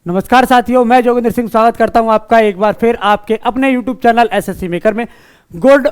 नमस्कार साथियों, मैं जोगिंदर सिंह स्वागत करता हूं आपका एक बार फिर आपके अपने YouTube चैनल एसएससी मेकर में। गुड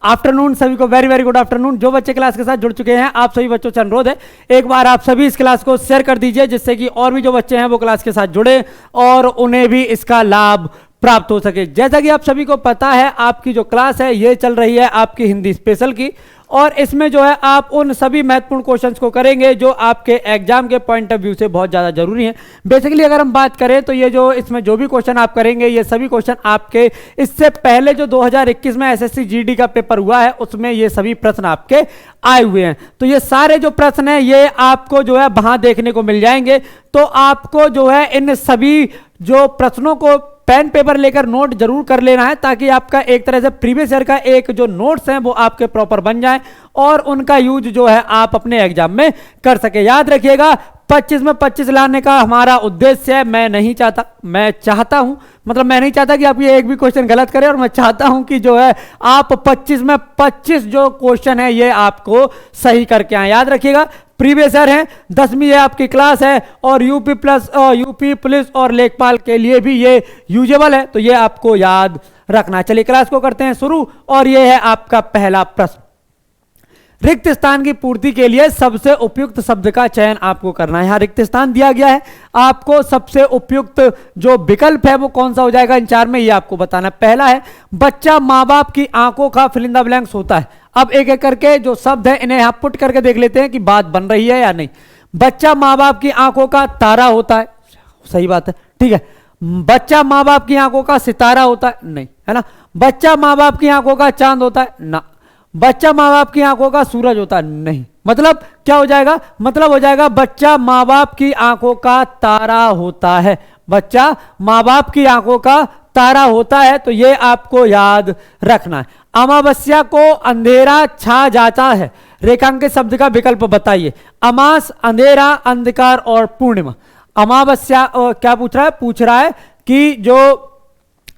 आफ्टरनून सभी को, वेरी वेरी गुड आफ्टरनून। जो बच्चे क्लास के साथ जुड़ चुके हैं आप सभी बच्चों से अनुरोध है एक बार आप सभी इस क्लास को शेयर कर दीजिए, जिससे कि और भी जो बच्चे हैं वो क्लास के साथ जुड़े और उन्हें भी इसका लाभ प्राप्त हो सके। जैसा कि आप सभी को पता है, आपकी जो क्लास है ये चल रही है आपकी हिंदी स्पेशल की, और इसमें जो है आप उन सभी महत्वपूर्ण क्वेश्चंस को करेंगे जो आपके एग्जाम के पॉइंट ऑफ व्यू से बहुत ज़्यादा जरूरी हैं। बेसिकली अगर हम बात करें तो ये जो इसमें जो भी क्वेश्चन आप करेंगे ये सभी क्वेश्चन आपके इससे पहले जो 2021 में एसएससी जीडी का पेपर हुआ है उसमें ये सभी प्रश्न आपके आए हुए हैं। तो ये सारे जो प्रश्न हैं ये आपको जो है वहां देखने को मिल जाएंगे। तो आपको जो है इन सभी जो प्रश्नों को पेन पेपर लेकर नोट जरूर कर लेना है, ताकि आपका एक तरह से प्रीवियस ईयर का एक जो नोट्स हैं वो आपके प्रॉपर बन जाएं और उनका यूज जो है आप अपने एग्जाम में कर सके। याद रखिएगा 25 में 25 लाने का हमारा उद्देश्य है। मैं नहीं चाहता कि आप ये एक भी क्वेश्चन गलत करें, और मैं चाहता हूं कि जो है आप 25 में 25 जो क्वेश्चन है ये आपको सही करके आए। याद रखिएगा प्रीवियस ईयर है, 10वीं ये आपकी क्लास है और यूपी पुलिस और लेखपाल के लिए भी ये यूजेबल है, तो ये आपको याद रखना। चलिए क्लास को करते हैं शुरू, और ये है आपका पहला प्रश्न। रिक्त स्थान की पूर्ति के लिए सबसे उपयुक्त शब्द का चयन आपको करना है। यहां रिक्त स्थान दिया गया है, आपको सबसे उपयुक्त जो विकल्प है वो कौन सा हो जाएगा इन चार में, ये आपको बताना है। पहला है बच्चा माँ बाप की आंखों का फिल इन द ब्लैंक्स होता है। अब एक एक करके जो शब्द है इन्हें आप पुट करके देख लेते हैं कि बात बन रही है या नहीं। बच्चा माँ बाप की आंखों का तारा होता है, सही बात है, ठीक है। बच्चा माँ बाप की आंखों का सितारा होता है, नहीं, है ना। बच्चा माँ बाप की आंखों का चांद होता है, ना। बच्चा माँ बाप की आंखों का सूरज होता है, नहीं। मतलब क्या हो जाएगा, मतलब हो जाएगा बच्चा माँ बाप की आंखों का तारा होता है। बच्चा माँ बाप की आंखों का तारा होता है, तो ये आपको याद रखना है। अमावस्या को अंधेरा छा जाता है, रेखांकित शब्द का विकल्प बताइए। अमास, अंधेरा, अंधकार और पूर्णिमा। अमावस्या क्या पूछ रहा है कि जो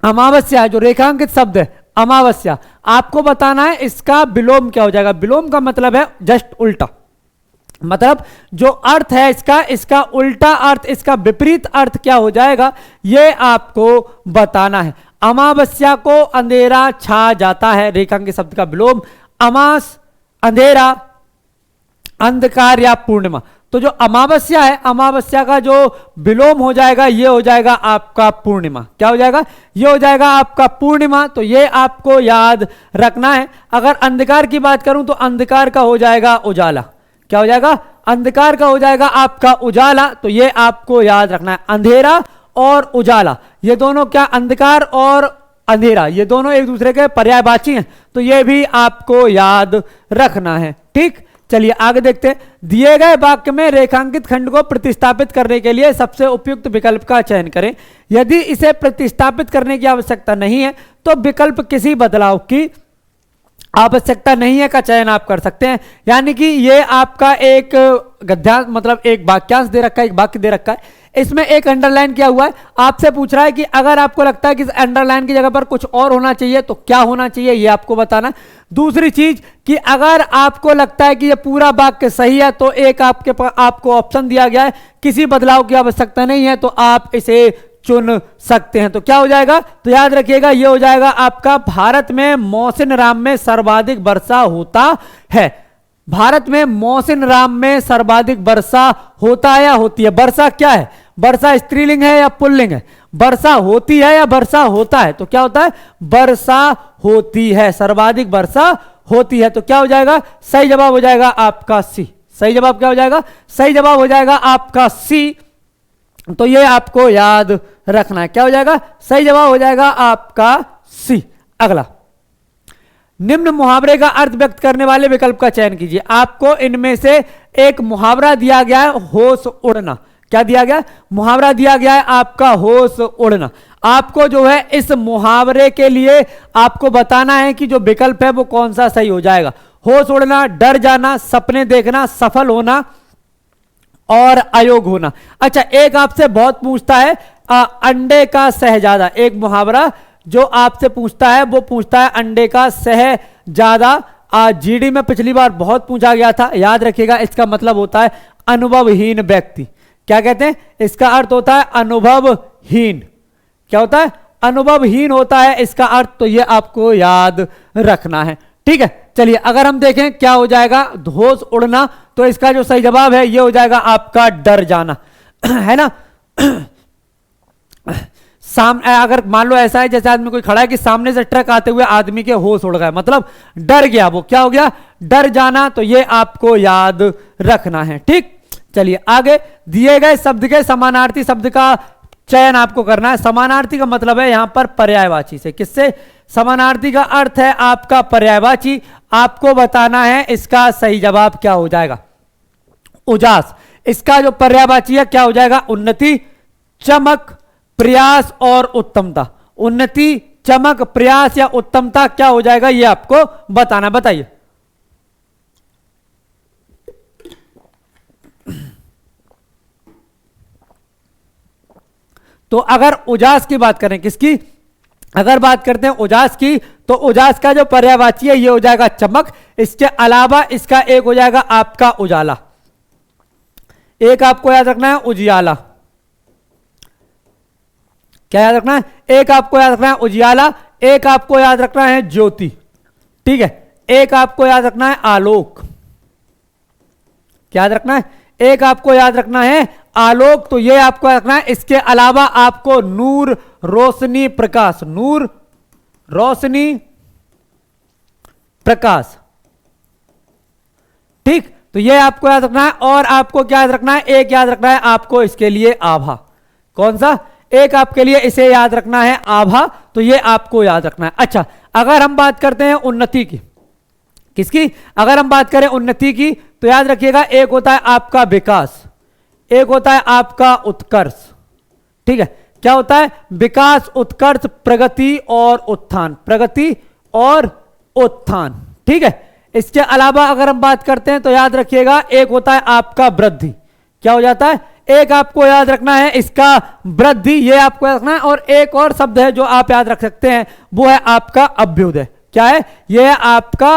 अमावस्या जो रेखांकित शब्द है अमावस्या, आपको बताना है इसका विलोम क्या हो जाएगा। विलोम का मतलब है जस्ट उल्टा, मतलब जो अर्थ है इसका उल्टा अर्थ, इसका विपरीत अर्थ क्या हो जाएगा ये आपको बताना है। अमावस्या को अंधेरा छा जाता है, रेखांकित शब्द का विलोम अमास, अंधेरा, अंधकार या पूर्णिमा। तो जो अमावस्या है, अमावस्या का जो विलोम हो जाएगा ये हो जाएगा आपका पूर्णिमा। क्या हो जाएगा, ये हो जाएगा आपका पूर्णिमा, तो ये आपको याद रखना है। अगर अंधकार की बात करूं तो अंधकार का हो जाएगा उजाला। क्या हो जाएगा, अंधकार का हो जाएगा आपका उजाला, तो ये आपको याद रखना है। अंधेरा और उजाला ये दोनों क्या, अंधकार और अंधेरा ये दोनों एक दूसरे के पर्यायवाची हैं, तो ये भी आपको याद रखना है, ठीक। चलिए आगे देखते हैं। दिए गए वाक्य में रेखांकित खंड को प्रतिस्थापित करने के लिए सबसे उपयुक्त विकल्प का चयन करें। यदि इसे प्रतिस्थापित करने की आवश्यकता नहीं है तो विकल्प किसी बदलाव की आवश्यकता नहीं है का चयन आप कर सकते हैं। यानी कि ये आपका एक गद्यांश, मतलब एक वाक्यांश दे रखा है, एक वाक्य दे रखा है, इसमें एक अंडरलाइन किया हुआ है। आपसे पूछ रहा है कि अगर आपको लगता है कि इस अंडरलाइन की जगह पर कुछ और होना चाहिए तो क्या होना चाहिए, ये आपको बताना। दूसरी चीज कि अगर आपको लगता है कि ये पूरा वाक्य सही है तो एक आपको ऑप्शन दिया गया है किसी बदलाव की आवश्यकता नहीं है, तो आप इसे चुन सकते हैं। तो क्या हो जाएगा, तो याद रखिएगा ये हो जाएगा आपका भारत में मौसिन राम में सर्वाधिक वर्षा होता है। भारत में मौसिन राम में सर्वाधिक वर्षा होता है या होती है। वर्षा क्या है, वर्षा स्त्रीलिंग है या पुल्लिंग है, वर्षा होती है या वर्षा होता है, तो क्या होता है, वर्षा होती है, सर्वाधिक वर्षा होती है। तो क्या हो जाएगा, सही जवाब हो जाएगा आपका सी। सही जवाब क्या हो जाएगा, सही जवाब हो जाएगा आपका सी। तो ये आपको याद रखना है, क्या हो जाएगा, सही जवाब हो जाएगा आपका सी। अगला, निम्न मुहावरे का अर्थ व्यक्त करने वाले विकल्प का चयन कीजिए। आपको इनमें से एक मुहावरा दिया गया है होश उड़ना। क्या दिया गया, मुहावरा दिया गया है आपका होश उड़ना। आपको जो है इस मुहावरे के लिए आपको बताना है कि जो विकल्प है वो कौन सा सही हो जाएगा। होश उड़ना, डर जाना, सपने देखना, सफल होना और अयोग होना। अच्छा, एक आपसे बहुत पूछता है अंडे का शहजादा, एक मुहावरा जो आपसे पूछता है वो पूछता है अंडे का शहजादा। जीडी में पिछली बार बहुत पूछा गया था, याद रखिएगा इसका मतलब होता है अनुभवहीन व्यक्ति। क्या कहते हैं? इसका अर्थ होता है अनुभवहीन। क्या होता है? अनुभवहीन होता है इसका अर्थ। तो ये आपको याद रखना है, ठीक है। चलिए अगर हम देखें क्या हो जाएगा, होश उड़ना, तो इसका जो सही जवाब है ये हो जाएगा आपका डर जाना, है ना। अगर मान लो ऐसा है जैसे आदमी कोई खड़ा है कि सामने से ट्रक आते हुए आदमी के होश उड़ गए, मतलब डर गया, वो क्या हो गया? डर जाना। तो ये आपको याद रखना है, ठीक। चलिए आगे, दिए गए शब्द के समानार्थी शब्द का चयन आपको करना है। समानार्थी का मतलब है यहां पर पर्यायवाची से। किससे? समानार्थी का अर्थ है आपका पर्यायवाची। आपको बताना है इसका सही जवाब क्या हो जाएगा। उजास, इसका जो पर्यायवाची है क्या हो जाएगा? उन्नति, चमक, प्रयास और उत्तमता। उन्नति, चमक, प्रयास या उत्तमता क्या हो जाएगा ये आपको बताना। बताइए। तो अगर उजास की बात करें, किसकी अगर बात करते हैं उजास की, तो उजास का जो पर्यायवाची है ये हो जाएगा चमक। इसके अलावा इसका एक हो जाएगा आपका उजाला। एक आपको याद रखना है उजियाला। क्या याद रखना है? एक आपको याद रखना है उजियाला, एक आपको याद रखना है ज्योति, ठीक है। एक आपको याद रखना है आलोक। क्या याद रखना है? एक आपको याद रखना है आलोक। तो ये आपको याद रखना है। इसके अलावा आपको नूर, रोशनी, प्रकाश। नूर, रोशनी, प्रकाश, ठीक। तो ये आपको याद रखना है। और आपको क्या याद रखना है? एक याद रखना है आपको इसके लिए आभा। कौन सा? एक आपके लिए इसे याद रखना है आभा। तो ये आपको याद रखना है। अच्छा, अगर हम बात करते हैं उन्नति की, किसकी? अगर हम बात करें उन्नति की, तो याद रखिएगा एक होता है आपका विकास, एक होता है आपका उत्कर्ष, ठीक है। क्या होता है? विकास, उत्कर्ष, प्रगति और उत्थान। प्रगति और उत्थान, ठीक है। इसके अलावा अगर हम बात करते हैं तो याद रखिएगा एक होता है आपका वृद्धि। क्या हो जाता है? एक आपको याद रखना है इसका वृद्धि, ये आपको याद रखना है। और एक और शब्द है जो आप याद रख सकते हैं, वो है आपका अभ्युदय। क्या है? ये है आपका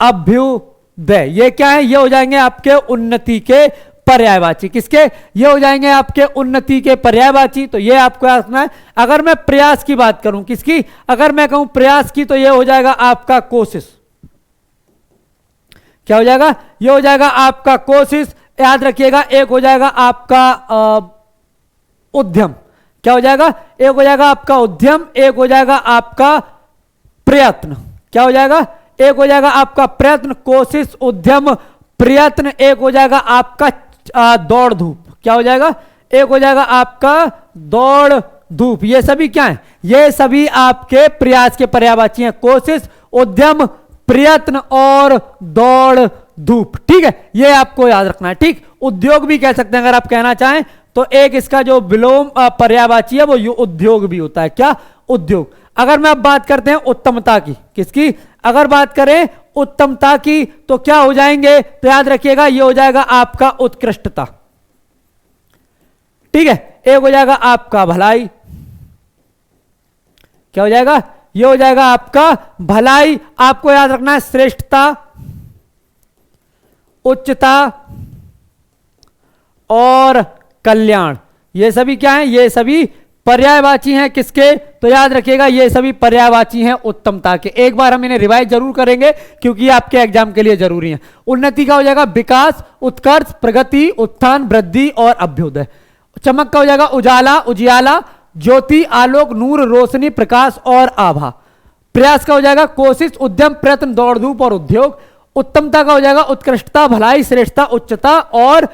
अभ्युदय। ये क्या है? ये हो जाएंगे आपके उन्नति के पर्यायवाची। किसके? ये हो जाएंगे आपके उन्नति के पर्यायवाची। तो ये आपको याद रखना है। अगर मैं प्रयास की बात करूं, किसकी? अगर मैं कहूं प्रयास की, तो ये हो जाएगा आपका कोशिश। क्या हो जाएगा? ये हो जाएगा आपका कोशिश। याद रखिएगा एक हो जाएगा आपका उद्यम। क्या हो जाएगा? एक हो जाएगा आपका उद्यम, एक हो जाएगा आपका प्रयत्न। क्या हो जाएगा? एक हो जाएगा आपका प्रयत्न, कोशिश, उद्यम, प्रयत्न। एक हो जाएगा आपका दौड़ धूप। क्या हो जाएगा? एक हो जाएगा आपका दौड़ धूप। ये सभी क्या है? ये सभी आपके प्रयास के पर्यायवाची हैं। कोशिश, उद्यम, प्रयत्न और दौड़ धूप, ठीक है। ये आपको याद रखना है, ठीक। उद्योग भी कह सकते हैं अगर आप कहना चाहें तो। एक इसका जो विलोम पर्यायवाची है वो उद्योग भी होता है। क्या? उद्योग। अगर मैं अब बात करते हैं उत्तमता की, किसकी? अगर बात करें उत्तमता की, तो क्या हो जाएंगे? तो याद रखिएगा ये हो जाएगा आपका उत्कृष्टता, ठीक है। एक हो जाएगा आपका भलाई। क्या हो जाएगा? ये हो जाएगा आपका भलाई। आपको याद रखना है श्रेष्ठता, उच्चता और कल्याण। ये सभी क्या हैं? ये सभी पर्यायवाची हैं। किसके? तो याद रखिएगा ये सभी पर्यायवाची हैं उत्तमता के। एक बार हम इन्हें रिवाइज जरूर करेंगे क्योंकि आपके एग्जाम के लिए जरूरी है। उन्नति का हो जाएगा विकास, उत्कर्ष, प्रगति, उत्थान, वृद्धि और अभ्युदय। चमक का हो जाएगा उजाला, उजियाला, ज्योति, आलोक, नूर, रोशनी, प्रकाश और आभा। प्रयास का हो जाएगा कोशिश, उद्यम, प्रयत्न, दौड़ धूप और उद्योग। उत्तमता का हो जाएगा उत्कृष्टता, भलाई, श्रेष्ठता, उच्चता और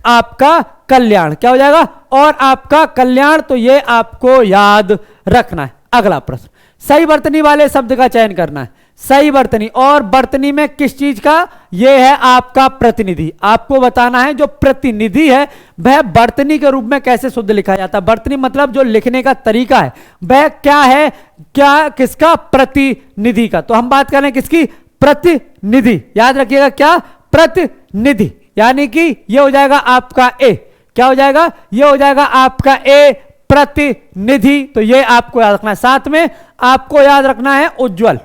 आपका कल्याण। क्या हो जाएगा? और आपका कल्याण। तो ये आपको याद रखना है। अगला प्रश्न, सही वर्तनी वाले शब्द का चयन करना है। सही वर्तनी, और वर्तनी में किस चीज का? ये है आपका प्रतिनिधि। आपको बताना है जो प्रतिनिधि है वह वर्तनी के रूप में कैसे शुद्ध लिखा जाता है। वर्तनी मतलब जो लिखने का तरीका है वह क्या है? क्या? किसका? प्रतिनिधि का। तो हम बात कर रहे हैं किसकी? प्रतिनिधि। याद रखिएगा क्या? प्रतिनिधि। यानी कि ये हो जाएगा आपका ए। क्या हो जाएगा? ये हो जाएगा आपका ए, प्रतिनिधि। तो ये आपको याद रखना है। साथ में आपको याद रखना है उज्जवल,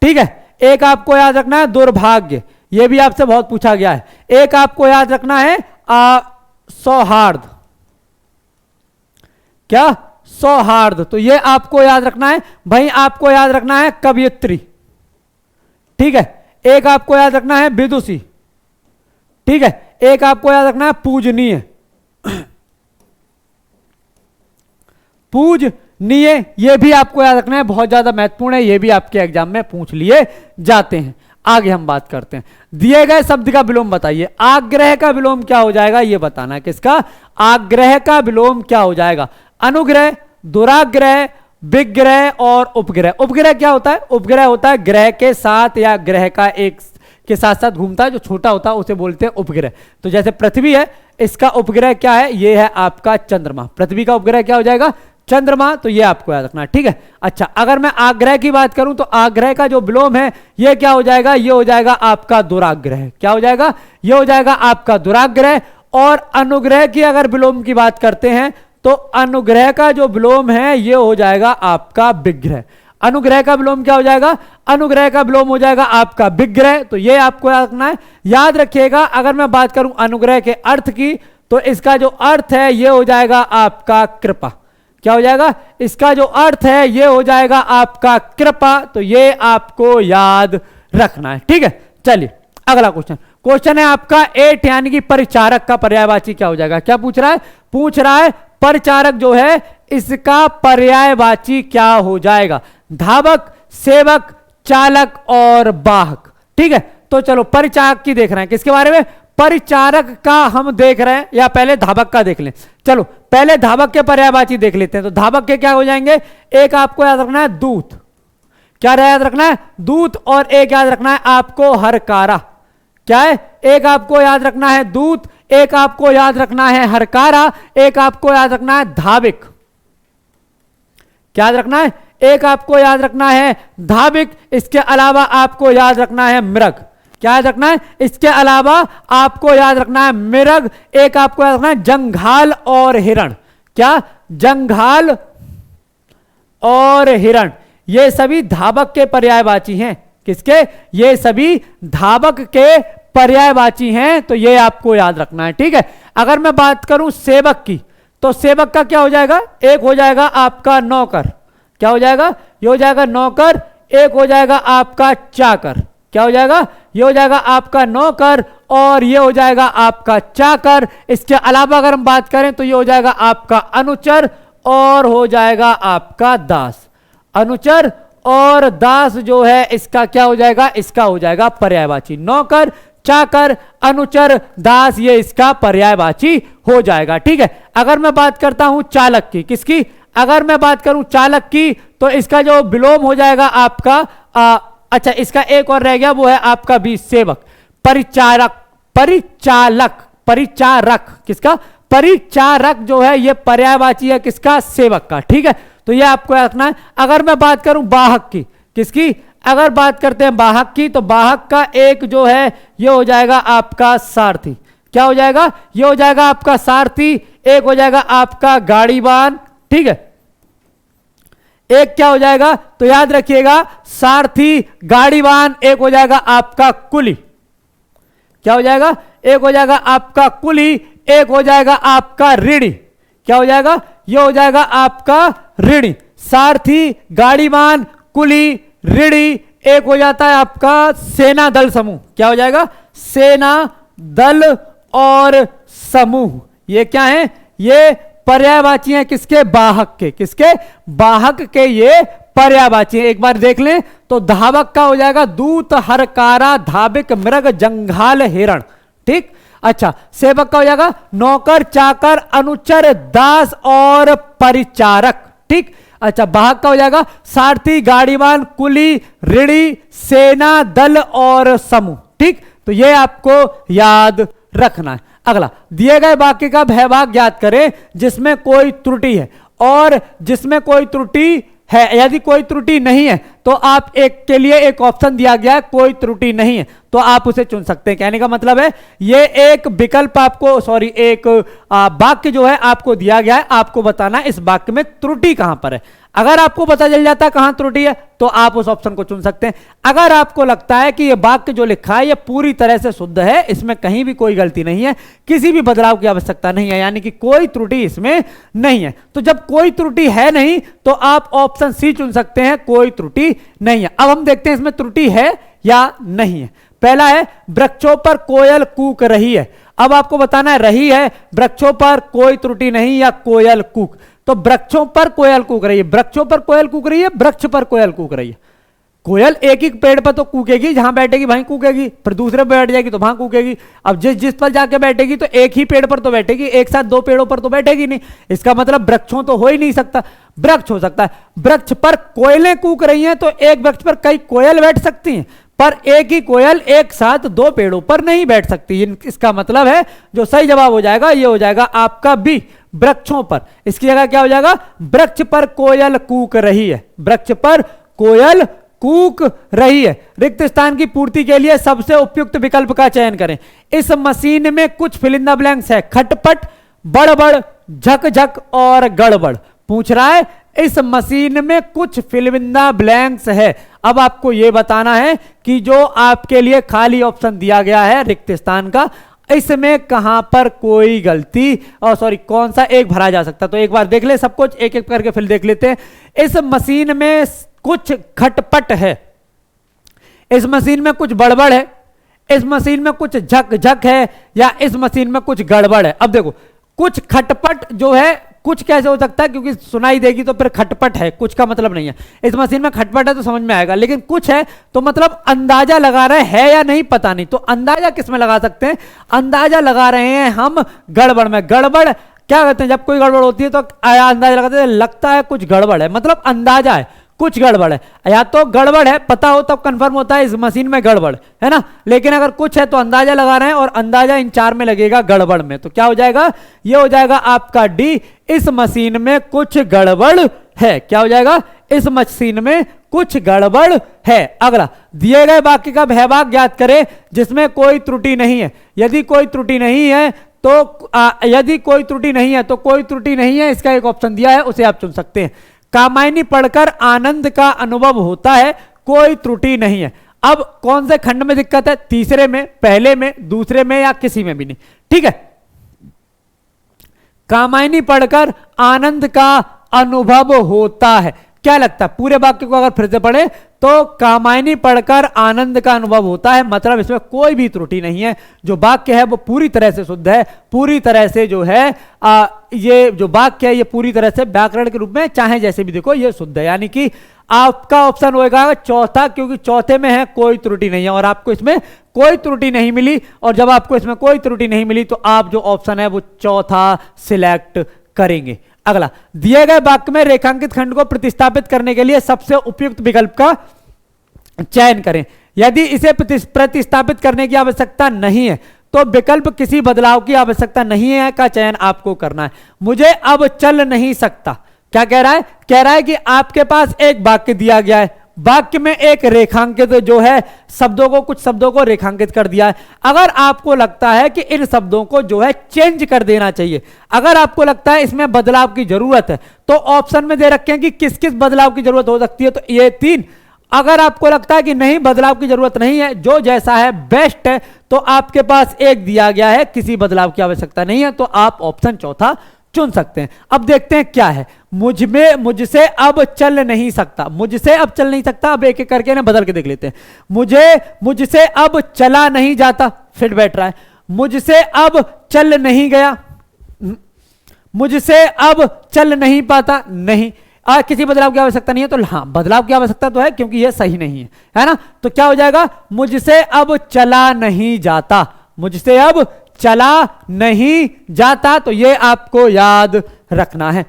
ठीक है। एक आपको याद रखना है दुर्भाग्य, ये भी आपसे बहुत पूछा गया है। एक आपको याद रखना है सौहार्द, क्या? सौहार्द। तो ये आपको याद रखना है भाई, आपको याद रखना है कवयित्री, ठीक है। एक आपको याद रखना है विदुषी, ठीक है। एक आपको याद रखना है पूजनीय, पूजनीय, ये भी आपको याद रखना है, बहुत ज्यादा महत्वपूर्ण है, ये भी आपके एग्जाम में पूछ लिए जाते हैं। आगे हम बात करते हैं, दिए गए शब्द का विलोम बताइए। आग्रह का विलोम क्या हो जाएगा ये बताना है। किसका? आग्रह का विलोम क्या हो जाएगा? अनुग्रह, दुराग्रह, विग्रह और उपग्रह। उपग्रह क्या होता है? उपग्रह होता है ग्रह के साथ या ग्रह का एक के साथ साथ घूमता है, जो छोटा होता है उसे बोलते हैं उपग्रह। तो जैसे पृथ्वी है, इसका उपग्रह क्या है? ये है आपका चंद्रमा। पृथ्वी का उपग्रह क्या हो जाएगा? चंद्रमा। तो ये आपको याद रखना है, ठीक है। अच्छा, अगर मैं आग्रह की बात करूं तो आग्रह का जो विलोम है ये क्या हो जाएगा? ये हो जाएगा आपका दुराग्रह। क्या हो जाएगा? ये हो जाएगा आपका दुराग्रह। और अनुग्रह की अगर विलोम की बात करते हैं तो अनुग्रह का जो विलोम है ये हो जाएगा आपका विग्रह। अनुग्रह का विलोम क्या हो जाएगा? अनुग्रह का विलोम हो जाएगा आपका विग्रह। तो ये आपको याद रखना है। याद रखिएगा, अगर मैं बात करूं अनुग्रह के अर्थ की तो इसका जो अर्थ है ये हो जाएगा आपका कृपा। क्या हो जाएगा? इसका जो अर्थ है ये हो जाएगा आपका कृपा। तो ये आपको याद रखना है, ठीक है। चलिए अगला क्वेश्चन, क्वेश्चन है आपका 8 यानी कि परिचारक का पर्यायवाची क्या हो जाएगा? क्या पूछ रहा है? पूछ रहा है परिचारक जो है इसका पर्यायवाची क्या हो जाएगा? धावक, सेवक, चालक और वाहक, ठीक है। तो चलो परिचारक की देख रहे हैं, किसके बारे में? परिचारक का हम देख रहे हैं, या पहले धावक का देख लें। चलो पहले धावक के पर्यायवाची देख लेते हैं। तो धावक के क्या हो जाएंगे? एक आपको याद रखना है दूत, क्या याद रखना है? दूत। और एक याद रखना है आपको हरकारा। क्या है? एक आपको याद रखना है दूत, एक आपको याद रखना है हरकारा, एक आपको याद रखना है धाविक। क्या याद रखना है? एक आपको याद रखना है धाविक। इसके अलावा आपको याद रखना है मृग। क्या याद रखना है? इसके अलावा आपको याद रखना है मृग। एक आपको याद रखना है जंघाल और हिरण। क्या? जंघाल और हिरण, ये सभी धावक के पर्यायवाची हैं। किसके? ये सभी धावक के पर्यायवाची हैं। तो ये आपको याद रखना है, ठीक है। अगर मैं बात करूं सेवक की तो सेवक का क्या हो जाएगा? एक हो जाएगा आपका नौकर। क्या हो जाएगा? ये हो जाएगा नौकर। एक हो जाएगा आपका चाकर। क्या हो जाएगा? ये हो जाएगा आपका नौकर और ये हो जाएगा आपका चाकर। इसके अलावा अगर हम बात करें तो ये हो जाएगा आपका अनुचर और हो जाएगा आपका दास। अनुचर और दास जो है इसका क्या हो जाएगा? इसका हो जाएगा पर्यायवाची। नौकर, चाकर, अनुचर, दास, ये इसका पर्यायवाची हो जाएगा, ठीक है। अगर मैं बात करता हूं चालक की, किसकी? अगर मैं बात करूं चालक की तो इसका जो विलोम हो जाएगा आपका अच्छा, इसका एक और रह गया, वो है आपका भी सेवक। परिचारक, परिचालक, परिचारक, किसका? परिचारक जो है ये पर्यायवाची है किसका? सेवक का, ठीक है। तो ये आपको रखना है। अगर मैं बात करूं वाहक की, किसकी? अगर बात करते हैं वाहक की तो वाहक का एक जो है ये हो जाएगा आपका सारथी। क्या हो जाएगा? ये हो जाएगा आपका सारथी। एक हो जाएगा आपका गाड़ीवान, ठीक है। एक क्या हो जाएगा? तो याद रखिएगा सारथी, गाड़ीवान। एक हो जाएगा आपका कुली। क्या हो जाएगा? एक हो जाएगा आपका कुली, एक हो जाएगा आपका ऋणी। क्या हो जाएगा? ये हो जाएगा आपका ऋणी। सारथी, गाड़ीवान, कुली, ऋणी। एक हो जाता है आपका सेना दल समूह। क्या हो जाएगा? सेना दल और समूह। ये क्या है? ये पर्यायवाची हैं किसके? वाहक के। किसके? वाहक के ये पर्यायवाची हैं। एक बार देख लें तो धावक का हो जाएगा दूत, हरकारा, धाविक, मृग, जंघाल, हिरण, ठीक। अच्छा, सेवक का हो जाएगा नौकर, चाकर, अनुचर, दास और परिचारक, ठीक। अच्छा, वाहक का हो जाएगा सारथी, गाड़ीवान, कुली, ऋणी, सेना दल और समूह, ठीक। तो ये आपको याद रखना है। अगला, दिए गए वाक्य का भयभाग ज्ञात करें जिसमें कोई त्रुटि है और जिसमें कोई त्रुटि है। यदि कोई त्रुटि नहीं है तो आप एक के लिए एक ऑप्शन दिया गया है कोई त्रुटि नहीं है, तो आप उसे चुन सकते हैं। कहने का मतलब है ये एक विकल्प आपको, सॉरी, एक वाक्य जो है आपको दिया गया है, आपको बताना है इस वाक्य में त्रुटि कहां पर है। अगर आपको पता चल जाता है कहां त्रुटि है तो आप उस ऑप्शन को चुन सकते हैं। अगर आपको लगता है कि यह वाक्य जो लिखा है यह पूरी तरह से शुद्ध है, इसमें कहीं भी कोई गलती नहीं है, किसी भी बदलाव की आवश्यकता नहीं है, यानी कि कोई त्रुटि इसमें नहीं है, तो जब कोई त्रुटि है नहीं तो आप ऑप्शन सी चुन सकते हैं, कोई त्रुटि नहीं है। अब हम देखते हैं इसमें त्रुटि है या नहीं है। पहला है वृक्षों पर कोयल कूक रही है। अब आपको बताना है रही है, वृक्षों पर कोई त्रुटि नहीं या कोयल कूक, तो वृक्षों पर कोयल कूक रही है, वृक्षों पर कोयल कूक रही है, वृक्ष पर कोयल कूक रही है। कोयल एक ही पेड़ पर तो कूकेगी, जहां बैठेगी वहीं कूकेगी, फिर दूसरे पर बैठ जाएगी तो वहां कूकेगी। अब जिस पर जाके बैठेगी तो एक ही पेड़ पर तो बैठेगी, एक साथ दो पेड़ों पर तो बैठेगी नहीं। इसका मतलब वृक्षों तो हो ही नहीं सकता, वृक्ष हो सकता है। वृक्ष पर कोयलें कूक रही हैं तो एक वृक्ष पर कई कोयल बैठ सकती हैं, पर एक ही कोयल एक साथ दो पेड़ों पर नहीं बैठ सकती। इसका मतलब है जो सही जवाब हो जाएगा ये हो जाएगा आपका बी, वृक्षों पर। इसकी जगह क्या हो जाएगा, वृक्ष पर कोयल कूक रही है, वृक्ष पर कोयल कूक रही है। रिक्त स्थान की पूर्ति के लिए सबसे उपयुक्त विकल्प का चयन करें। इस मशीन में कुछ फिल इन द ब्लैंक्स है, खटपट, बड़बड़, झकझक और गड़बड़। पूछ रहा है इस मशीन में कुछ फिल इन द ब्लैंक्स है। अब आपको यह बताना है कि जो आपके लिए खाली ऑप्शन दिया गया है रिक्त स्थान का, इसमें कहां पर कोई गलती और सॉरी कौन सा एक भरा जा सकता। तो एक बार देख ले सब कुछ, एक एक करके फिर देख लेते हैं। इस मशीन में कुछ खटपट है, इस मशीन में कुछ बड़बड़ है, इस मशीन में कुछ झक है, या इस मशीन में कुछ गड़बड़ है। अब देखो कुछ खटपट जो है, कुछ कैसे हो सकता है, क्योंकि सुनाई देगी तो फिर खटपट है, कुछ का मतलब नहीं है। इस मशीन में खटपट है तो समझ में आएगा, लेकिन कुछ है तो मतलब अंदाजा लगा रहे हैं या नहीं पता नहीं। तो अंदाजा किस में लगा सकते हैं, अंदाजा लगा रहे हैं हम गड़बड़ में। गड़बड़ क्या कहते हैं, जब कोई गड़बड़ होती है तो अंदाजा लगाते हैं, लगता है कुछ गड़बड़ है, मतलब अंदाजा है कुछ गड़बड़ है। या तो गड़बड़ है पता हो तब कंफर्म होता है इस मशीन में गड़बड़ है ना, लेकिन अगर कुछ है तो अंदाजा लगा रहे हैं और अंदाजा इन चार में लगेगा गड़बड़ में। तो क्या हो जाएगा, ये हो जाएगा आपका डी, इस मशीन में कुछ गड़बड़ है। क्या हो जाएगा, इस मशीन में कुछ गड़बड़ है। अगला, दिए गए वाक्य का भयभाग ज्ञात करें जिसमें कोई त्रुटि नहीं है। यदि कोई त्रुटि नहीं है तो यदि कोई त्रुटि नहीं है तो कोई त्रुटि नहीं है, इसका एक ऑप्शन दिया है उसे आप चुन सकते हैं। कामायनी पढ़कर आनंद का अनुभव होता है, कोई त्रुटि नहीं है। अब कौन से खंड में दिक्कत है, तीसरे में, पहले में, दूसरे में या किसी में भी नहीं। ठीक है, कामायनी पढ़कर आनंद का अनुभव होता है। क्या लगता है पूरे वाक्य को अगर फिर से पढ़े तो कामायनी पढ़कर आनंद का अनुभव होता है, मतलब इसमें कोई भी त्रुटि नहीं है। जो वाक्य है वो पूरी तरह से शुद्ध है, पूरी तरह से जो है ये जो वाक्य है ये पूरी तरह से व्याकरण के रूप में चाहे जैसे भी देखो ये शुद्ध है। यानी कि आपका ऑप्शन होगा चौथा, क्योंकि चौथे में है कोई त्रुटि नहीं है और आपको इसमें कोई त्रुटि नहीं मिली। और जब आपको इसमें कोई त्रुटि नहीं मिली तो आप जो ऑप्शन है वो चौथा सिलेक्ट करेंगे। अगला, दिए गए वाक्य में रेखांकित खंड को प्रतिस्थापित करने के लिए सबसे उपयुक्त विकल्प का चयन करें। यदि इसे प्रतिस्थापित करने की आवश्यकता नहीं है तो विकल्प किसी बदलाव की आवश्यकता नहीं है का चयन आपको करना है। मुझे अब चल नहीं सकता, क्या कह रहा है, कह रहा है कि आपके पास एक वाक्य दिया गया है, वाक्य में एक रेखांकित जो है शब्दों को, कुछ शब्दों को रेखांकित कर दिया है। अगर आपको लगता है कि इन शब्दों को जो है चेंज कर देना चाहिए, अगर आपको लगता है इसमें बदलाव की जरूरत है, तो ऑप्शन में दे रखे हैं कि किस किस बदलाव की जरूरत हो सकती है, तो ये तीन। अगर आपको लगता है कि नहीं बदलाव की जरूरत नहीं है, जो जैसा है बेस्ट है, तो आपके पास एक दिया गया है किसी बदलाव की आवश्यकता नहीं है, तो आप ऑप्शन चौथा चुन सकते हैं। अब देखते हैं क्या है, मुझसे अब चल नहीं सकता, मुझसे अब चल नहीं सकता। अब एक एक करके ना बदल के देख लेते हैं। मुझसे अब चला नहीं जाता, फिट बैठ रहा है। मुझसे अब चल नहीं गया, मुझसे अब चल नहीं पाता, नहीं। किसी बदलाव की आवश्यकता नहीं है, तो हाँ बदलाव की आवश्यकता तो है क्योंकि यह सही नहीं है, है ना। तो क्या हो जाएगा, मुझसे अब चला नहीं जाता, मुझसे अब चला नहीं जाता, तो ये आपको याद रखना है।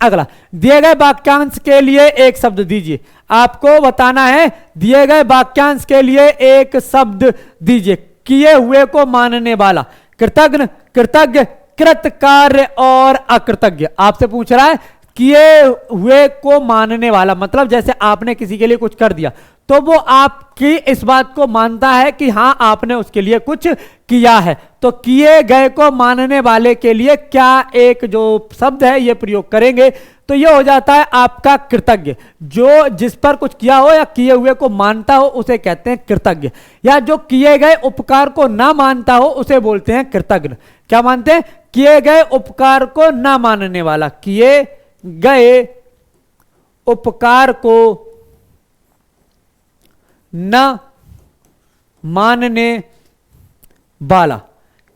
अगला, दिए गए वाक्यांश के लिए एक शब्द दीजिए। आपको बताना है दिए गए वाक्यांश के लिए एक शब्द दीजिए। किए हुए को मानने वाला, कृतज्ञ, कृतज्ञ, कृतकार्य और अकृतज्ञ। आपसे पूछ रहा है किए हुए को मानने वाला, मतलब जैसे आपने किसी के लिए कुछ कर दिया तो वो आपकी इस बात को मानता है कि हां आपने उसके लिए कुछ किया है। तो किए गए को मानने वाले के लिए क्या एक जो शब्द है ये प्रयोग करेंगे, तो ये हो जाता है आपका कृतज्ञ। जो जिस पर कुछ किया हो या किए हुए को मानता हो उसे कहते हैं कृतज्ञ, या जो किए गए उपकार को ना मानता हो उसे बोलते हैं कृतज्ञ। क्या मानते हैं? किए गए उपकार को ना मानने वाला, किए गए उपकार को न मानने वाला,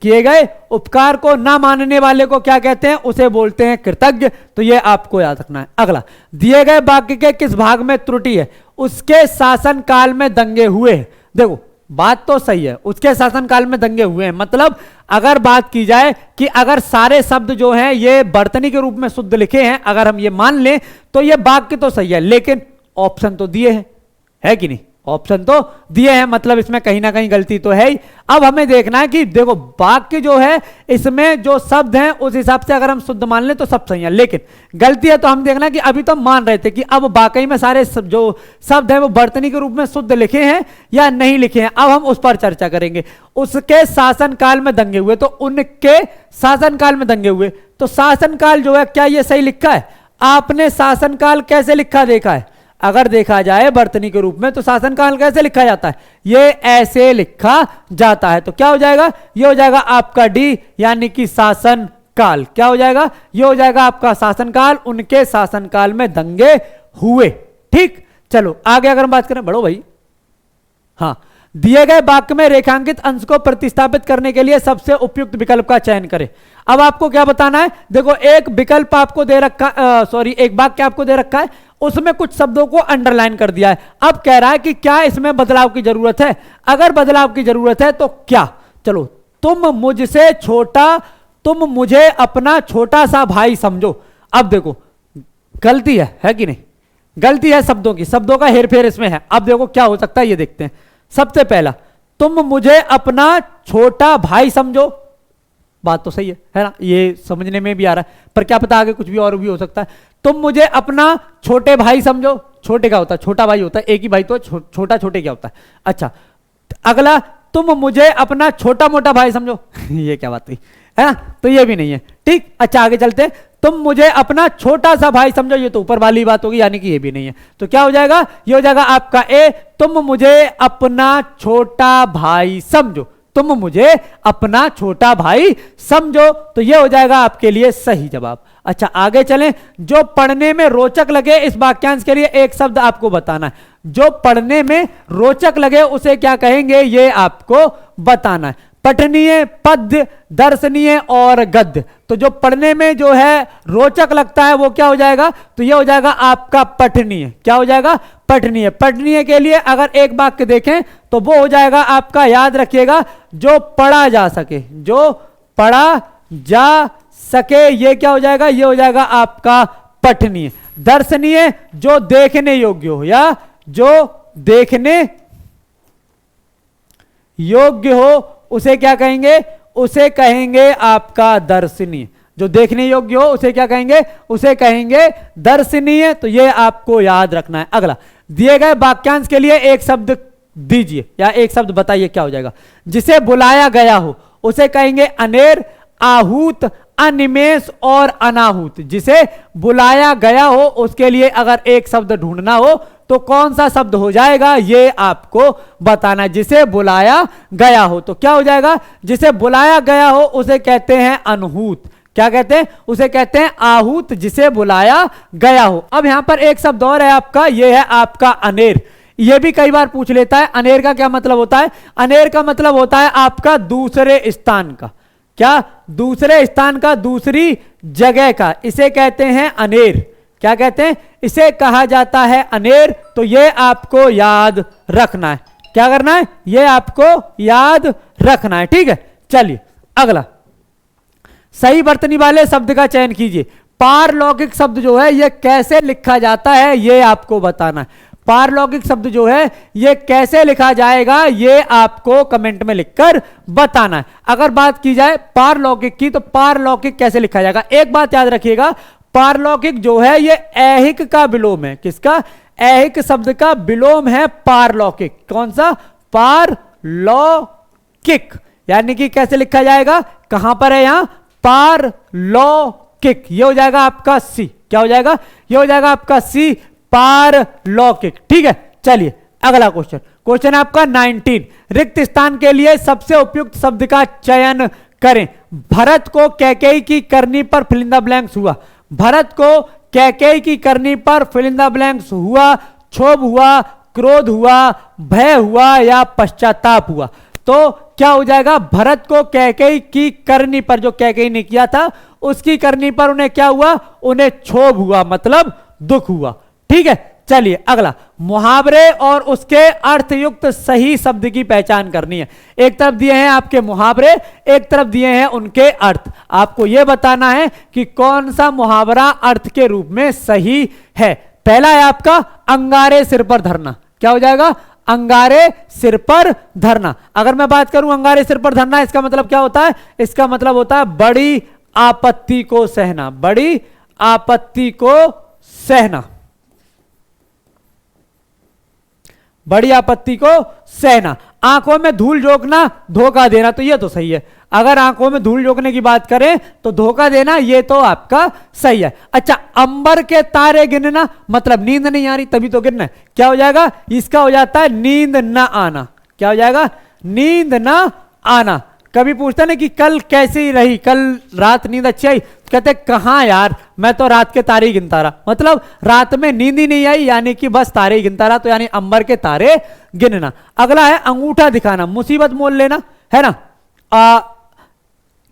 किए गए उपकार को ना मानने वाले को क्या कहते हैं? उसे बोलते हैं कृतज्ञ। तो ये आपको याद रखना है। अगला, दिए गए वाक्य के किस भाग में त्रुटि है? उसके शासन काल में दंगे हुए हैं। देखो बात तो सही है, उसके शासन काल में दंगे हुए हैं, मतलब अगर बात की जाए कि अगर सारे शब्द जो हैं ये वर्तनी के रूप में शुद्ध लिखे हैं, अगर हम ये मान लें तो ये वाक्य तो सही है, लेकिन ऑप्शन तो दिए हैं, है कि नहीं? ऑप्शन तो दिए हैं, मतलब इसमें कहीं ना कहीं गलती तो है ही। अब हमें देखना है कि देखो वाक्य जो है इसमें जो शब्द हैं उस हिसाब से अगर हम शुद्ध मान लें तो सब सही है, लेकिन गलती है तो हम देखना कि अभी तो मान रहे थे कि अब वाकई में सारे जो शब्द हैं वो वर्तनी के रूप में शुद्ध लिखे हैं या नहीं लिखे हैं। अब हम उस पर चर्चा करेंगे। उसके शासनकाल में दंगे हुए, तो उनके शासनकाल में दंगे हुए, तो शासनकाल जो है क्या ये सही लिखा है? आपने शासनकाल कैसे लिखा देखा है? अगर देखा जाए वर्तनी के रूप में तो शासनकाल कैसे लिखा जाता है? ये ऐसे लिखा जाता है। तो क्या हो जाएगा? ये हो जाएगा आपका डी, यानी कि शासनकाल। क्या हो जाएगा? ये हो जाएगा आपका शासनकाल। उनके शासनकाल में दंगे हुए। ठीक, चलो आगे अगर हम बात करें, बढ़ो भाई। हाँ, दिए गए वाक्य में रेखांकित अंश को प्रतिस्थापित करने के लिए सबसे उपयुक्त विकल्प का चयन करें। अब आपको क्या बताना है? देखो एक विकल्प आपको दे रखा, एक वाक्य आपको दे रखा है, उसमें कुछ शब्दों को अंडरलाइन कर दिया है। अब कह रहा है कि क्या इसमें बदलाव की जरूरत है? अगर बदलाव की जरूरत है तो क्या? चलो, तुम मुझसे छोटा, तुम मुझे अपना छोटा सा भाई समझो। अब देखो गलती है कि नहीं? गलती है शब्दों की, शब्दों का हेरफेर इसमें है। अब देखो क्या हो सकता है ये देखते हैं। सबसे पहला, तुम मुझे अपना छोटा भाई समझो, बात तो सही है ना? ये समझने में भी आ रहा है, पर क्या पता आगे कुछ भी और भी हो सकता है। तुम मुझे अपना छोटे भाई समझो। छोटे क्या होता है? छोटा भाई होता है, एक ही भाई तो छोटा छोटे क्या होता है? अच्छा, अगला, तुम मुझे अपना छोटा मोटा भाई समझो। ये क्या बात हुई, है ना? तो ये भी नहीं है। ठीक, अच्छा आगे चलते हैं। तुम मुझे अपना छोटा सा भाई समझो, ये तो ऊपर वाली बात होगी, यानी कि ये भी नहीं है। तो क्या हो जाएगा? ये हो जाएगा आपका ए, तुम मुझे अपना छोटा भाई समझो। तुम मुझे अपना छोटा भाई समझो, तो ये हो जाएगा आपके लिए सही जवाब। अच्छा आगे चलें। जो पढ़ने में रोचक लगे, इस वाक्यांश के लिए एक शब्द आपको बताना है। जो पढ़ने में रोचक लगे उसे क्या कहेंगे, ये आपको बताना है। पठनीय, पद्य, दर्शनीय और गद्य। तो जो पढ़ने में जो है रोचक लगता है वो क्या हो जाएगा? तो ये हो जाएगा आपका पठनीय। क्या हो जाएगा? पठनीय। पठनीय के लिए अगर एक वाक्य देखें तो वो हो जाएगा आपका, याद रखिएगा, जो पढ़ा जा सके। जो पढ़ा जा सके, ये क्या हो जाएगा? ये हो जाएगा आपका पठनीय। दर्शनीय, जो देखने योग्य हो या जो देखने योग्य हो उसे क्या कहेंगे? उसे कहेंगे आपका दर्शनीय। जो देखने योग्य हो उसे क्या कहेंगे? उसे कहेंगे दर्शनीय। तो ये आपको याद रखना है। अगला, दिए गए वाक्यांश के लिए एक शब्द दीजिए या एक शब्द बताइए, क्या हो जाएगा? जिसे बुलाया गया हो उसे कहेंगे अनेर, आहूत, अनिमेष और अनाहूत। जिसे बुलाया गया हो उसके लिए अगर एक शब्द ढूंढना हो तो कौन सा शब्द हो जाएगा, ये आपको बताना। जिसे बुलाया गया हो तो क्या हो जाएगा? जिसे बुलाया गया हो उसे कहते हैं अनहूत। क्या कहते हैं? उसे कहते हैं आहूत, जिसे बुलाया गया हो। अब यहां पर एक शब्द और है आपका, ये है आपका अनेर। ये भी कई बार पूछ लेता है। अनेर का क्या मतलब होता है? अनेर का मतलब होता है आपका दूसरे स्थान का। क्या? दूसरे स्थान का, दूसरी जगह का, इसे कहते हैं अनेर। क्या कहते हैं? इसे कहा जाता है अनेर। तो ये आपको याद रखना है। क्या करना है? ये आपको याद रखना है। ठीक है, चलिए अगला, सही वर्तनी वाले शब्द का चयन कीजिए। पारलौकिक शब्द जो है ये कैसे लिखा जाता है, ये आपको बताना है। पारलौकिक शब्द जो है ये कैसे लिखा जाएगा, ये आपको कमेंट में लिखकर बताना है। अगर बात की जाए पारलौकिक की, तो पारलौकिक कैसे लिखा जाएगा? एक बात याद रखिएगा, पारलौकिक जो है ये ऐहिक का विलोम है। किसका? ऐहिक शब्द का विलोम है पारलौकिक। कौन सा? पारलौकिक। यानी कि कैसे लिखा जाएगा? कहां पर है यहां? पारलौकिक। ये हो जाएगा आपका सी। क्या हो जाएगा? ये हो जाएगा आपका सी, पारलौकिक। ठीक है, चलिए अगला क्वेश्चन। क्वेश्चन है आपका 19। रिक्त स्थान के लिए सबसे उपयुक्त शब्द का चयन करें। भरत को कैकेयी की करनी पर फिल इन द ब्लैंक्स हुआ। भरत को कैकेयी की करनी पर फिल इन द ब्लैंक्स हुआ, क्षोभ हुआ, क्रोध हुआ, भय हुआ या पश्चाताप हुआ। तो क्या हो जाएगा? भरत को कैकेयी की करनी पर, जो कैकेयी ने किया था उसकी करनी पर उन्हें क्या हुआ? उन्हें क्षोभ हुआ, मतलब दुख हुआ। ठीक है, चलिए अगला। मुहावरे और उसके अर्थयुक्त सही शब्द की पहचान करनी है। एक तरफ दिए हैं आपके मुहावरे, एक तरफ दिए हैं उनके अर्थ। आपको यह बताना है कि कौन सा मुहावरा अर्थ के रूप में सही है। पहला है आपका अंगारे सिर पर धरना। क्या हो जाएगा? अंगारे सिर पर धरना। अगर मैं बात करूं अंगारे सिर पर धरना, इसका मतलब क्या होता है? इसका मतलब होता है बड़ी आपत्ति को सहना। बड़ी आपत्ति को सहना, बड़ी आपत्ति को सहना। आंखों में धूल झोंकना, धोखा देना, तो ये तो सही है। अगर आंखों में धूल झोंकने की बात करें तो धोखा देना, ये तो आपका सही है। अच्छा, अंबर के तारे गिनना, मतलब नींद नहीं आ रही तभी तो गिनना है। क्या हो जाएगा? इसका हो जाता है नींद न आना। क्या हो जाएगा? नींद न आना। कभी पूछता ना कि कल कैसी रही, कल रात नींद अच्छी आई? कहते कहां यार, मैं तो रात के तारे ही गिनता रहा। मतलब रात में नींद ही नहीं आई, यानी कि बस तारे ही गिनता रहा, तो यानी अंबर के तारे गिनना। अगला है अंगूठा दिखाना, मुसीबत मोल लेना, है ना।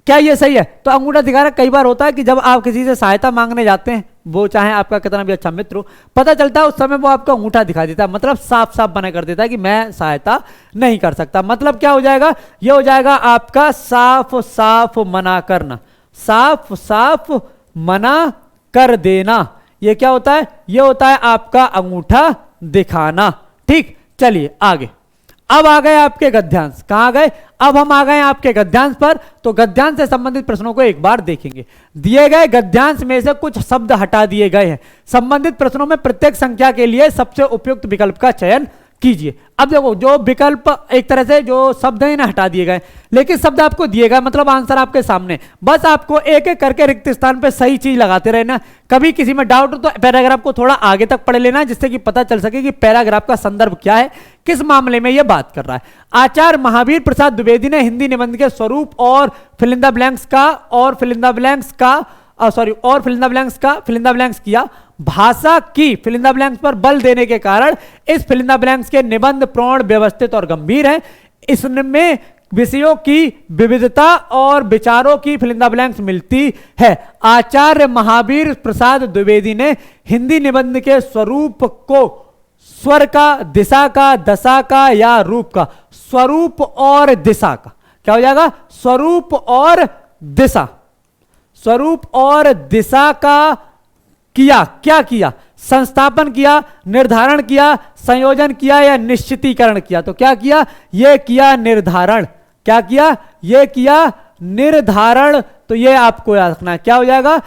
क्या ये सही है? तो अंगूठा दिखाना कई बार होता है कि जब आप किसी से सहायता मांगने जाते हैं, वो चाहे आपका कितना भी अच्छा मित्र हो, पता चलता है उस समय वो आपका अंगूठा दिखा देता है, मतलब साफ साफ मना कर देता है कि मैं सहायता नहीं कर सकता। मतलब क्या हो जाएगा? ये हो जाएगा आपका साफ साफ मना करना, साफ साफ मना कर देना। ये क्या होता है? ये होता है आपका अंगूठा दिखाना। ठीक, चलिए आगे। अब आ गए आपके गद्यांश। कहां गए? अब हम आ गए आपके गद्यांश पर। तो गद्यांश से संबंधित प्रश्नों को एक बार देखेंगे। दिए गए गद्यांश में से कुछ शब्द हटा दिए गए हैं। संबंधित प्रश्नों में प्रत्येक संख्या के लिए सबसे उपयुक्त विकल्प का चयन कीजिए। अब देखो, जो विकल्प एक तरह से जो शब्द है ना हटा दिए गए, लेकिन शब्द आपको दिए गए, मतलब आंसर आपके सामने। बस आपको एक एक करके रिक्त स्थान पे सही चीज लगाते रहना। कभी किसी में डाउट हो तो पैराग्राफ को थोड़ा आगे तक पढ़ लेना, जिससे कि पता चल सके कि पैराग्राफ का संदर्भ क्या है, किस मामले में यह बात कर रहा है। आचार्य महावीर प्रसाद द्विवेदी ने हिंदी निबंध के स्वरूप और फिल इन द ब्लैंक्स किया। भाषा की फिल इन द ब्लैंक्स पर बल देने के कारण इस फिल इन द ब्लैंक्स के निबंध प्रौढ़, व्यवस्थित और गंभीर हैं। इसमें विषयों की विविधता और विचारों की फिल इन द ब्लैंक्स मिलती है। आचार्य महावीर प्रसाद द्विवेदी ने हिंदी निबंध के स्वरूप को स्वर का, दिशा का, दशा का या रूप का, स्वरूप और दिशा का, क्या हो जाएगा? स्वरूप और दिशा, स्वरूप और दिशा का किया। क्या किया? संस्थापन किया, निर्धारण किया, संयोजन किया या निश्चितीकरण किया। तो क्या किया? ये किया निर्धारण। क्या किया? ये किया निर्धारण। तो ये आपको याद रखना है। क्या हो जाएगा?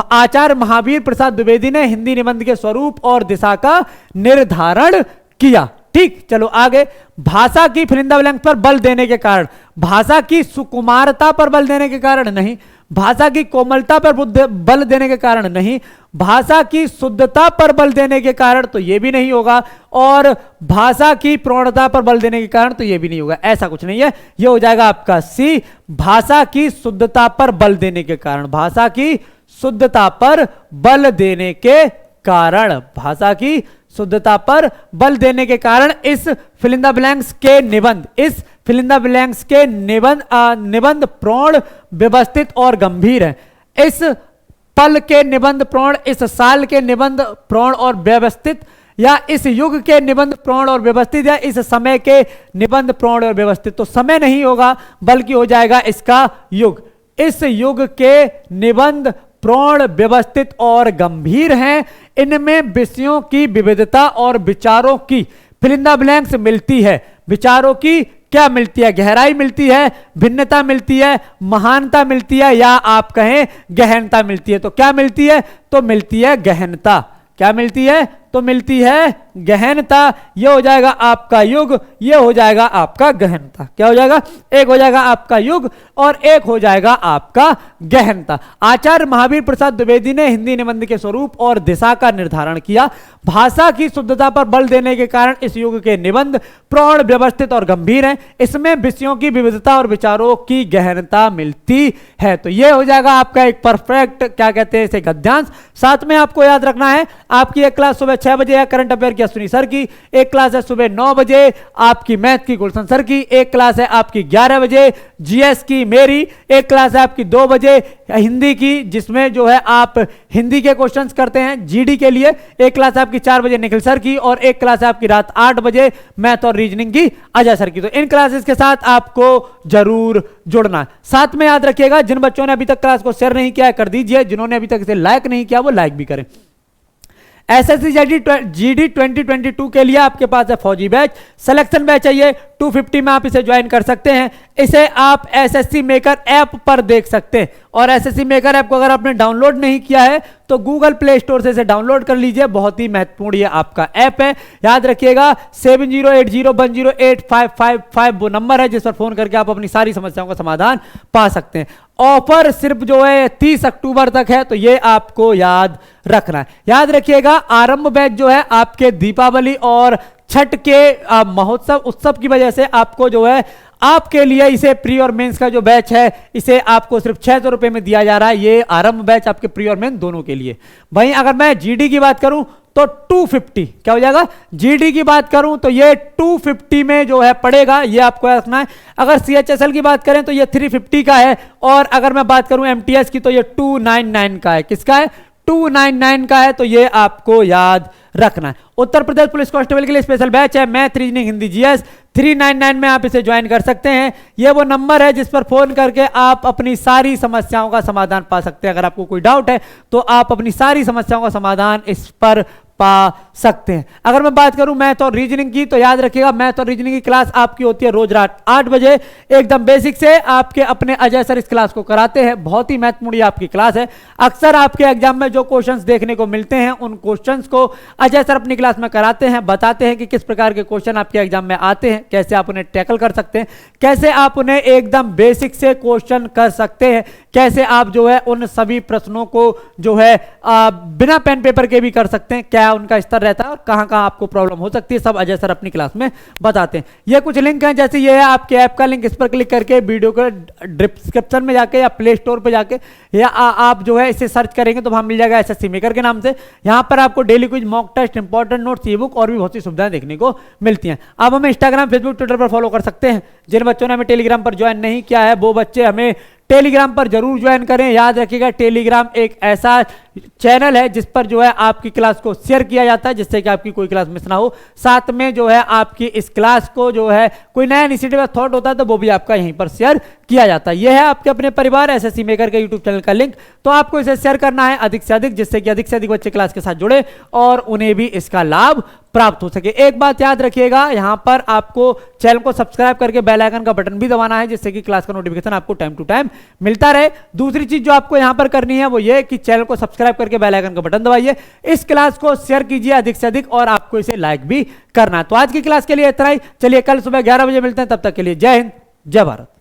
आचार्य महावीर प्रसाद द्विवेदी ने हिंदी निबंध के स्वरूप और दिशा का निर्धारण किया। ठीक, चलो आगे। भाषा की फिल इन द ब्लैंक्स पर बल देने के कारण, भाषा की सुकुमारता पर बल देने के कारण नहीं, भाषा की कोमलता पर बल देने के कारण नहीं, भाषा की शुद्धता पर बल देने के कारण तो यह भी नहीं होगा, और भाषा की प्रौढ़ता पर बल देने के कारण तो यह भी नहीं होगा। ऐसा कुछ नहीं है। यह हो जाएगा आपका सी, भाषा की शुद्धता पर बल देने के कारण। भाषा की शुद्धता पर बल देने के कारण, भाषा की शुद्धता पर बल देने के कारण इस फिल इन द ब्लैंक्स के निबंध, इस फिल इन द ब्लैंक्स के निबंध प्रौढ़, व्यवस्थित और गंभीर है। इस पल के निबंध प्रौढ़, इस साल के निबंध प्रौढ़ और व्यवस्थित, या इस युग के निबंध प्रौढ़ और व्यवस्थित, या इस समय के निबंध प्रौढ़ और व्यवस्थित। तो समय नहीं होगा, बल्कि हो जाएगा इसका युग। इस युग के निबंध प्रौढ़, व्यवस्थित और गंभीर हैं। इनमें विषयों की विविधता और विचारों की फिल इन द ब्लैंक्स मिलती है। विचारों की क्या मिलती है? गहराई मिलती है, भिन्नता मिलती है, महानता मिलती है, या आप कहें गहनता मिलती है। तो क्या मिलती है? तो मिलती है गहनता। क्या मिलती है? तो मिलती है गहनता। यह हो जाएगा आपका युग, यह हो जाएगा आपका गहनता। क्या हो जाएगा? एक हो जाएगा आपका युग और एक हो जाएगा आपका गहनता। आचार्य महावीर प्रसाद द्विवेदी ने हिंदी निबंध के स्वरूप और दिशा का निर्धारण किया। भाषा की शुद्धता पर बल देने के कारण इस युग के निबंध प्रौढ़, व्यवस्थित और गंभीर हैं। इसमें विषयों की विविधता और विचारों की गहनता मिलती है। तो यह हो जाएगा आपका एक परफेक्ट, क्या कहते हैं इसे, गद्यांश। साथ में आपको याद रखना है, आपकी एक क्लास सुबह 6 बजे है करंट अफेयर की अश्विनी सर की, एक क्लास है सुबह 9 बजे आपकी मैथ की गुलशन सर की, एक क्लास है आपकी 11 बजे जीएस की मेरी, एक क्लास है आपकी 2 बजे हिंदी की जिसमें जो है आप हिंदी के क्वेश्चंस करते हैं जीडी के लिए, एक क्लास है आपकी 4 बजे निखिल सर की, और एक क्लास है आपकी रात 8 बजे मैथ और रीजनिंग की अजय सर की। तो इन क्लासेस के साथ आपको जरूर जुड़ना। साथ में याद रखिएगा, जिन बच्चों ने अभी तक क्लास को शेयर नहीं किया है कर दीजिए, जिन्होंने अभी तक इसे लाइक नहीं किया वो लाइक भी करें। एसएससी जीडी 2022 के लिए आपके पास है फौजी बैच, सिलेक्शन बैच चाहिए 250 में आप इसे ज्वाइन कर सकते हैं। इसे आप एसएससी मेकर ऐप पर देख सकते हैं, और एसएससी मेकर ऐप को अगर आपने डाउनलोड नहीं किया है तो गूगल प्ले स्टोर से इसे डाउनलोड कर लीजिए। बहुत ही महत्वपूर्ण ये आपका ऐप है। याद रखिएगा 7080108555 वो नंबर है जिस पर फोन करके आप अपनी सारी समस्याओं का समाधान पा सकते हैं। ऑफर सिर्फ जो है 30 अक्टूबर तक है, तो ये आपको याद रखना है। याद रखिएगा आरंभ बैच जो है आपके दीपावली और छठ के महोत्सव उत्सव की वजह से आपको जो है आपके लिए इसे प्री और मेंस का जो बैच है इसे आपको सिर्फ 600 रुपए में दिया जा रहा है। ये आरंभ बैच आपके प्री और मेन दोनों के लिए। भाई अगर मैं जीडी की बात करूं तो 250, क्या हो जाएगा? जीडी की बात करूं तो ये 250 में जो है पड़ेगा, ये आपको रखना है। अगर सीएचएसएल की बात करें तो ये 350 का है, और अगर मैं बात करूं एमटीएस की तो ये 299 का है। किसका है? 299 का है। तो ये आपको याद रखना है। उत्तर प्रदेश पुलिस कांस्टेबल के लिए स्पेशल बैच है मैथ, रीजनिंग, हिंदी, जीएस, 399 में आप इसे ज्वाइन कर सकते हैं। ये वो नंबर है जिस पर फोन करके आप अपनी सारी समस्याओं का समाधान पा सकते हैं। अगर आपको कोई डाउट है तो आप अपनी सारी समस्याओं का समाधान इस पर पा सकते हैं। अगर मैं बात करूं मैथ और रीजनिंग की तो याद रखिएगा मैथ और रीजनिंग की क्लास आपकी होती है रोज रात 8 बजे, एकदम बेसिक से। आपके अपने अजय सर इस क्लास को कराते हैं। बहुत ही महत्वपूर्ण आपकी क्लास है। अक्सर आपके एग्जाम में जो क्वेश्चंस देखने को मिलते हैं उन क्वेश्चंस को अजय सर अपनी क्लास में कराते हैं, बताते हैं कि किस प्रकार के क्वेश्चन आपके एग्जाम में आते हैं, कैसे आप उन्हें टैकल कर सकते हैं, कैसे आप उन्हें एकदम बेसिक से क्वेश्चन कर सकते हैं, कैसे आप जो है उन सभी प्रश्नों को जो है बिना पेन पेपर के भी कर सकते हैं, क्या उनका स्तर रहता है और कहां कहां आपको प्रॉब्लम हो सकती है, सब अजय सर अपनी क्लास में बताते हैं। ये कुछ लिंक हैं, जैसे ये है आपके ऐप का लिंक, इस पर क्लिक करके वीडियो के डिस्क्रिप्शन में जाके या प्ले स्टोर पे जाके या आप जो है इसे सर्च करेंगे तो वहां मिल जाएगा एसएससी मेकर के नाम से। यहां पर आपको daily quiz, mock test, important notes, ebook और भी बहुत सी सुविधाएं देखने को मिलती हैं। आप हमें इंस्टाग्राम, फेसबुक, ट्विटर पर फॉलो कर सकते हैं। जिन बच्चों ने हमें टेलीग्राम पर ज्वाइन नहीं किया है वो बच्चे हमें टेलीग्राम पर जरूर ज्वाइन करें। याद रखिएगा टेलीग्राम एक ऐसा चैनल है जिस पर जो है आपकी क्लास को शेयर किया जाता है जिससे कि आपकी कोई क्लास मिस ना हो। साथ में जो है आपकी इस क्लास को जो है कोई नया इनिशिएटिव या थॉट होता है तो वो भी आपका यहीं पर शेयर किया जाता है। यह है आपके अपने परिवार एसएससी मेकर के यूट्यूब चैनल का लिंक, तो आपको इसे शेयर करना है अधिक से अधिक, जिससे कि अधिक से अधिक बच्चे क्लास के साथ जुड़े और उन्हें भी इसका लाभ प्राप्त हो सके। एक बात याद रखिएगा, यहां पर आपको चैनल को सब्सक्राइब करके बेल आइकन का बटन भी दबाना है जिससे कि क्लास का नोटिफिकेशन आपको टाइम टू टाइम मिलता रहे। दूसरी चीज जो आपको यहां पर करनी है वो ये कि चैनल को सब्सक्राइब करके बेल आइकन का बटन दबाइए, इस क्लास को शेयर कीजिए अधिक से अधिक और आपको इसे लाइक भी करना है। तो आज की क्लास के लिए इतना ही। चलिए कल सुबह 11 बजे मिलते हैं, तब तक के लिए जय हिंद, जय भारत।